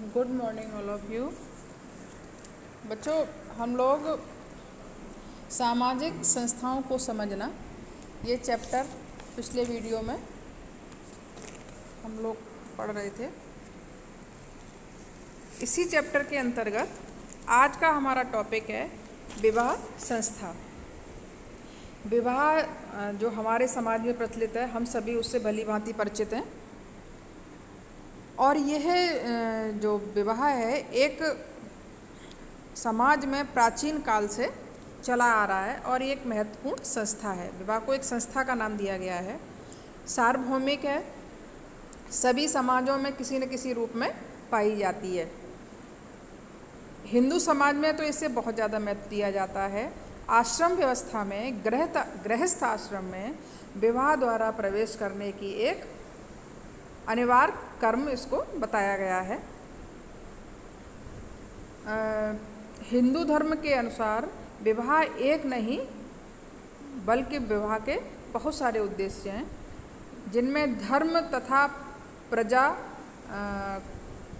Good morning all of you. बच्चों, हम लोग सामाजिक संस्थाओं को समझना ये चैप्टर पिछले वीडियो में हम लोग पढ़ रहे थे। इसी चैप्टर के अंतर्गत आज का हमारा टॉपिक है विवाह संस्था। विवाह जो हमारे समाज में प्रचलित है, हम सभी उससे भली भांति परिचित हैं। और यह जो विवाह है एक समाज में प्राचीन काल से चला आ रहा है और ये एक महत्वपूर्ण संस्था है। विवाह को एक संस्था का नाम दिया गया है, सार्वभौमिक है, सभी समाजों में किसी न किसी रूप में पाई जाती है। हिंदू समाज में तो इसे बहुत ज़्यादा महत्व दिया जाता है। आश्रम व्यवस्था में गृहस्थ आश्रम में विवाह द्वारा प्रवेश करने की एक अनिवार्य कर्म इसको बताया गया है। हिंदू धर्म के अनुसार विवाह एक नहीं बल्कि विवाह के बहुत सारे उद्देश्य हैं, जिनमें धर्म तथा प्रजा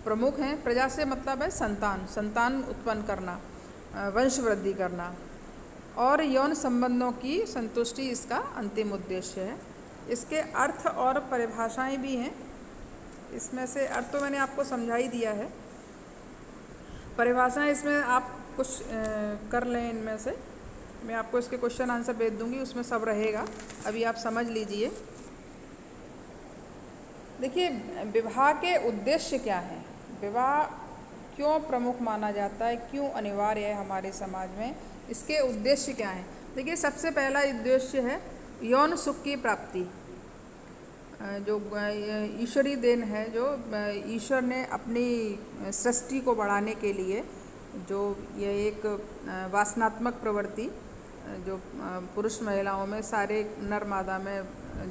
प्रमुख हैं। प्रजा से मतलब है संतान उत्पन्न करना, वंश वृद्धि करना और यौन संबंधों की संतुष्टि इसका अंतिम उद्देश्य है। इसके अर्थ और परिभाषाएं भी हैं। इसमें से अर्थ तो मैंने आपको समझा ही दिया है, परिभाषाएं इसमें आप कुछ कर लें। इनमें से मैं आपको इसके क्वेश्चन आंसर भेज दूंगी, उसमें सब रहेगा, अभी आप समझ लीजिए। देखिए, विवाह के उद्देश्य क्या हैं, विवाह क्यों प्रमुख माना जाता है, क्यों अनिवार्य है हमारे समाज में, इसके उद्देश्य क्या हैं। देखिए, सबसे पहला उद्देश्य है यौन सुख की प्राप्ति। जो ईश्वरीय देन है, जो ईश्वर ने अपनी सृष्टि को बढ़ाने के लिए जो ये एक वासनात्मक प्रवृत्ति जो पुरुष महिलाओं में, सारे नर मादा में,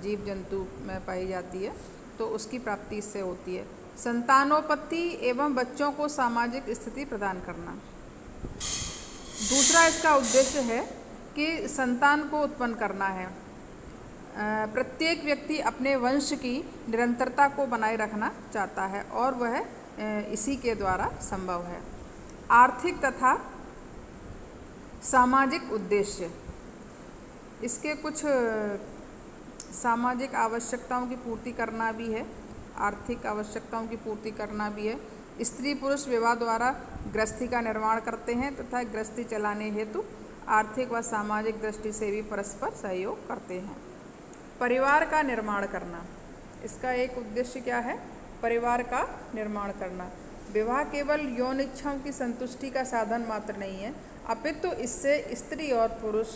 जीव जंतु में पाई जाती है, तो उसकी प्राप्ति इससे होती है। संतानोत्पत्ति एवं बच्चों को सामाजिक स्थिति प्रदान करना। दूसरा इसका उद्देश्य है कि संतान को उत्पन्न करना है। प्रत्येक व्यक्ति अपने वंश की निरंतरता को बनाए रखना चाहता है और वह इसी के द्वारा संभव है। आर्थिक तथा सामाजिक उद्देश्य, इसके कुछ सामाजिक आवश्यकताओं की पूर्ति करना भी है, आर्थिक आवश्यकताओं की पूर्ति करना भी है। स्त्री पुरुष विवाह द्वारा गृहस्थी का निर्माण करते हैं तथा गृहस्थी चलाने हेतु आर्थिक व सामाजिक दृष्टि से भी परस्पर सहयोग करते हैं। परिवार का निर्माण करना, इसका एक उद्देश्य क्या है, परिवार का निर्माण करना। विवाह केवल यौन इच्छाओं की संतुष्टि का साधन मात्र नहीं है, अपितु इससे स्त्री और पुरुष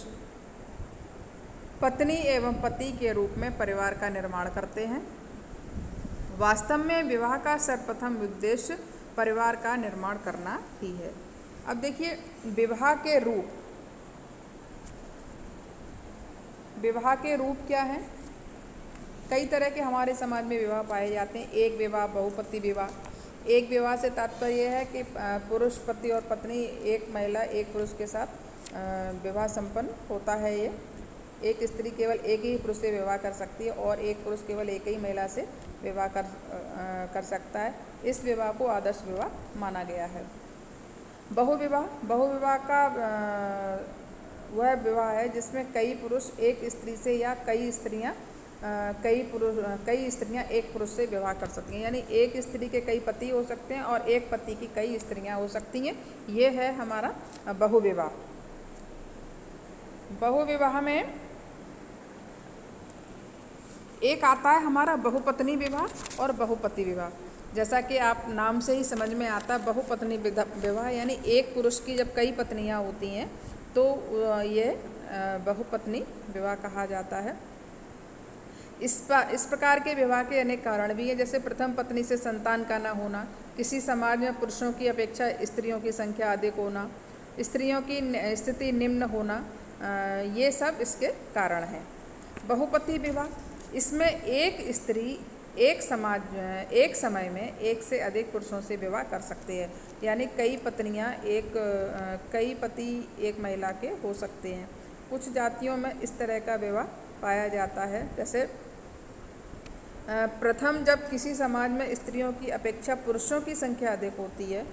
पत्नी एवं पति के रूप में परिवार का निर्माण करते हैं। वास्तव में विवाह का सर्वप्रथम उद्देश्य परिवार का निर्माण करना ही है। अब देखिए, विवाह के रूप क्या हैं। कई तरह के हमारे समाज में विवाह पाए जाते हैं। एक विवाह, बहुपति विवाह। एक विवाह से तात्पर्य है कि पुरुष पति और पत्नी, एक महिला एक पुरुष के साथ विवाह संपन्न होता है। ये एक स्त्री केवल एक ही पुरुष से विवाह कर सकती है और एक पुरुष केवल एक ही महिला से विवाह कर सकता है। इस विवाह को आदर्श विवाह माना गया है। बहुविवाह का वह विवाह है जिसमें कई पुरुष एक स्त्री से या कई स्त्रियां एक पुरुष से विवाह कर सकती हैं। यानी एक स्त्री के कई पति हो सकते हैं और एक पति की कई स्त्रियां हो सकती हैं। ये है हमारा बहुविवाह। बहुविवाह में एक आता है हमारा बहुपत्नी विवाह और बहुपति विवाह। जैसा कि आप नाम से ही समझ में आता है, बहुपत्नी विवाह यानी एक पुरुष की जब कई पत्नियां होती हैं तो ये बहुपत्नी विवाह कहा जाता है। इस प्रकार के विवाह के अनेक कारण भी हैं, जैसे प्रथम पत्नी से संतान का न होना, किसी समाज में पुरुषों की अपेक्षा स्त्रियों की संख्या अधिक होना, स्त्रियों की स्थिति निम्न होना, ये सब इसके कारण हैं। बहुपति विवाह, इसमें एक स्त्री एक समय में एक से अधिक पुरुषों से विवाह कर सकते हैं। यानी कई पति एक महिला के हो सकते हैं। कुछ जातियों में इस तरह का विवाह पाया जाता है, जैसे प्रथम, जब किसी समाज में स्त्रियों की अपेक्षा पुरुषों की संख्या अधिक होती है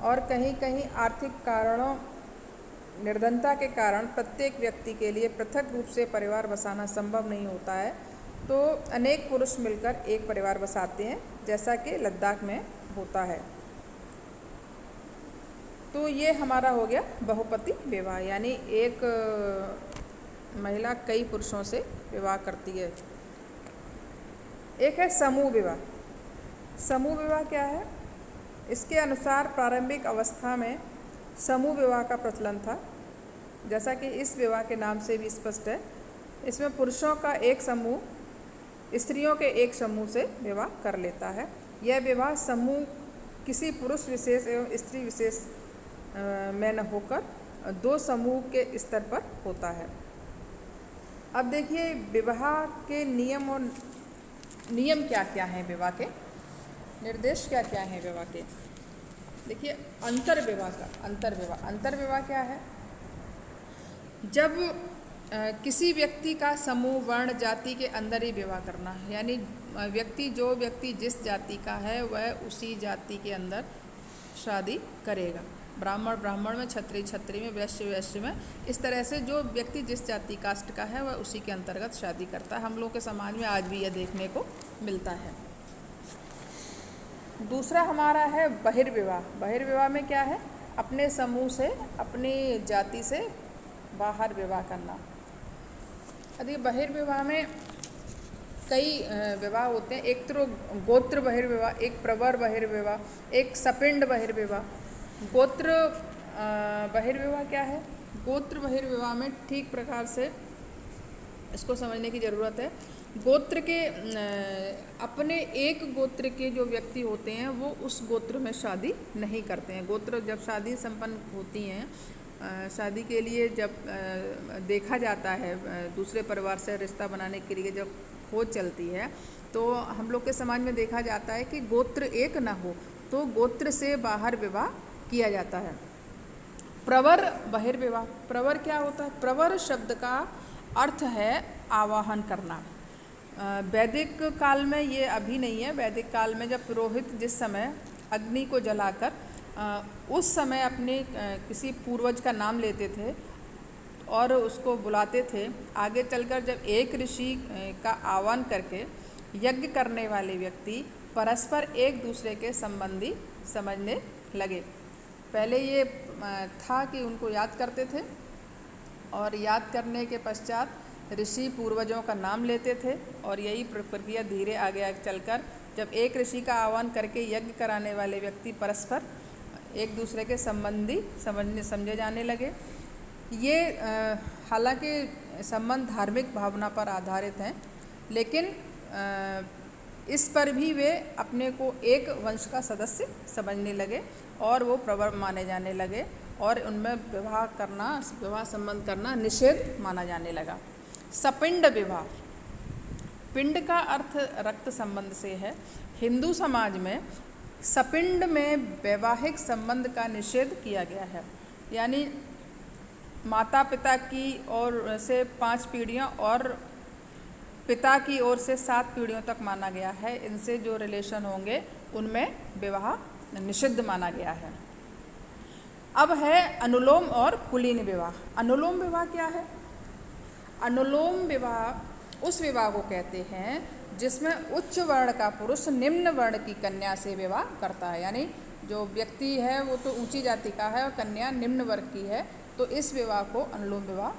और कहीं कहीं आर्थिक कारणों, निर्धनता के कारण प्रत्येक व्यक्ति के लिए पृथक रूप से परिवार बसाना संभव नहीं होता है, तो अनेक पुरुष मिलकर एक परिवार बसाते हैं, जैसा कि लद्दाख में होता है। तो ये हमारा हो गया बहुपति विवाह, यानी एक महिला कई पुरुषों से विवाह करती है। एक है समूह विवाह। समूह विवाह क्या है? इसके अनुसार प्रारंभिक अवस्था में समूह विवाह का प्रचलन था, जैसा कि इस विवाह के नाम से भी स्पष्ट है। इसमें पुरुषों का एक समूह स्त्रियों के एक समूह से विवाह कर लेता है। यह विवाह समूह किसी पुरुष विशेष एवं स्त्री विशेष में न होकर दो समूह के स्तर पर होता है। अब देखिए विवाह के नियम और नियम क्या क्या हैं, विवाह के निर्देश क्या क्या हैं विवाह के। देखिए अंतर्विवाह का अंतर्विवाह क्या है? जब किसी व्यक्ति का समूह वर्ण जाति के अंदर ही विवाह करना है, यानी व्यक्ति जिस जाति का है वह उसी जाति के अंदर शादी करेगा। ब्राह्मण ब्राह्मण में, क्षत्रिय क्षत्रिय में, वैश्य वैश्य में, इस तरह से जो व्यक्ति जिस जाति कास्ट का है वह उसी के अंतर्गत शादी करता है। हम लोग के समाज में आज भी यह देखने को मिलता है। दूसरा हमारा है बहिर्विवाह। बहिर्विवाह में क्या है? अपने समूह से, अपनी जाति से बाहर विवाह करना। यदि बहिर्विवाह में कई विवाह होते हैं। एक तो गोत्र बहिर्विवाह, एक प्रवर बहिर्विवाह, एक सपिंड बहिर्विवाह। गोत्र बहिर्विवाह क्या है? गोत्र बहिर्विवाह में ठीक प्रकार से इसको समझने की ज़रूरत है। गोत्र के अपने एक गोत्र के जो व्यक्ति होते हैं वो उस गोत्र में शादी नहीं करते हैं। गोत्र जब शादी संपन्न होती हैं, शादी के लिए जब देखा जाता है, दूसरे परिवार से रिश्ता बनाने के लिए जब खोज चलती है, तो हम लोग के समाज में देखा जाता है कि गोत्र एक न हो तो गोत्र से बाहर विवाह किया जाता है। प्रवर बहिर्विवाह। प्रवर क्या होता है? प्रवर शब्द का अर्थ है आवाहन करना। वैदिक काल में ये अभी नहीं है। वैदिक काल में जब पुरोहित जिस समय अग्नि को जलाकर उस समय अपने किसी पूर्वज का नाम लेते थे और उसको बुलाते थे, आगे चलकर जब एक ऋषि का आह्वान करके यज्ञ करने वाले व्यक्ति परस्पर एक दूसरे के संबंधी समझने लगे। पहले ये था कि उनको याद करते थे और याद करने के पश्चात ऋषि पूर्वजों का नाम लेते थे, और यही प्रक्रिया धीरे आगे चलकर जब एक ऋषि का आह्वान करके यज्ञ कराने वाले व्यक्ति परस्पर एक दूसरे के संबंधी समझे जाने लगे। ये हालांकि संबंध धार्मिक भावना पर आधारित हैं, लेकिन इस पर भी वे अपने को एक वंश का सदस्य समझने लगे और वो प्रवर माने जाने लगे और उनमें विवाह संबंध करना निषेध माना जाने लगा। सपिंड विवाह। पिंड का अर्थ रक्त संबंध से है। हिंदू समाज में सपिंड में वैवाहिक संबंध का निषेध किया गया है, यानी माता पिता की ओर से 5 पीढ़ियाँ और पिता की ओर से 7 पीढ़ियों तक माना गया है। इनसे जो रिलेशन होंगे उनमें विवाह निषिद्ध माना गया है। अब है अनुलोम और कुलीन विवाह। अनुलोम विवाह क्या है? अनुलोम विवाह उस विवाह को कहते हैं जिसमें उच्च वर्ण का पुरुष निम्न वर्ण की कन्या से विवाह करता है, यानी जो व्यक्ति है वो तो ऊंची जाति का है और कन्या निम्न वर्ग की है, तो इस विवाह को अनुलोम विवाह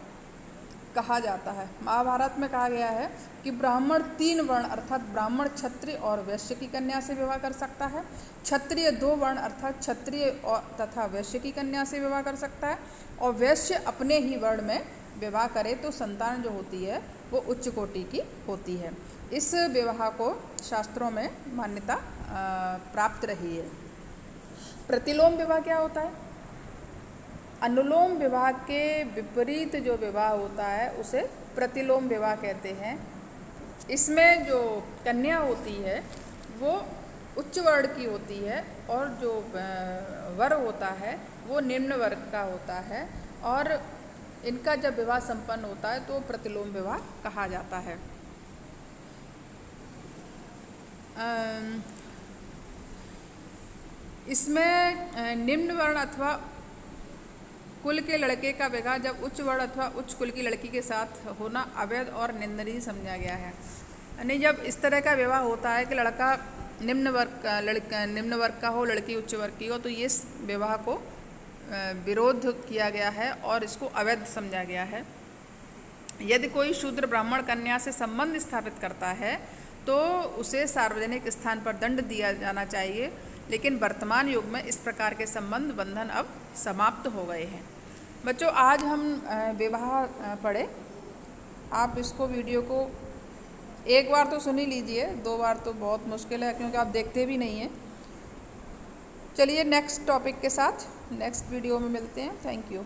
कहा जाता है। महाभारत में कहा गया है कि ब्राह्मण 3 वर्ण अर्थात ब्राह्मण, क्षत्रिय और वैश्य की कन्या से विवाह कर सकता है। क्षत्रिय 2 वर्ण अर्थात क्षत्रिय तथा वैश्य की कन्या से विवाह कर सकता है, और वैश्य अपने ही वर्ण में विवाह करे तो संतान जो होती है वो उच्च कोटि की होती है। इस विवाह को शास्त्रों में मान्यता प्राप्त रही है। प्रतिलोम विवाह क्या होता है? अनुलोम विवाह के विपरीत जो विवाह होता है उसे प्रतिलोम विवाह कहते हैं। इसमें जो कन्या होती है वो उच्च वर्ण की होती है और जो वर होता है वो निम्न वर्ग का होता है, और इनका जब विवाह संपन्न होता है तो प्रतिलोम विवाह कहा जाता है। अम, इसमें निम्न वर्ण अथवा कुल के लड़के का विवाह जब उच्च वर्ण अथवा उच्च कुल की लड़की के साथ होना अवैध और निंदनीय समझा गया है। यानी जब इस तरह का विवाह होता है कि लड़का निम्न वर्ग का हो, लड़की उच्च वर्ग की हो, तो ये इस विवाह को विरोध किया गया है और इसको अवैध समझा गया है। यदि कोई शूद्र ब्राह्मण कन्या से संबंध स्थापित करता है तो उसे सार्वजनिक स्थान पर दंड दिया जाना चाहिए, लेकिन वर्तमान युग में इस प्रकार के संबंध बंधन अब समाप्त हो गए हैं। बच्चों, आज हम विवाह पढ़े। आप इसको वीडियो को एक बार तो सुन ही लीजिए, 2 बार तो बहुत मुश्किल है क्योंकि आप देखते भी नहीं हैं। चलिए नेक्स्ट टॉपिक के साथ नेक्स्ट वीडियो में मिलते हैं। Thank you.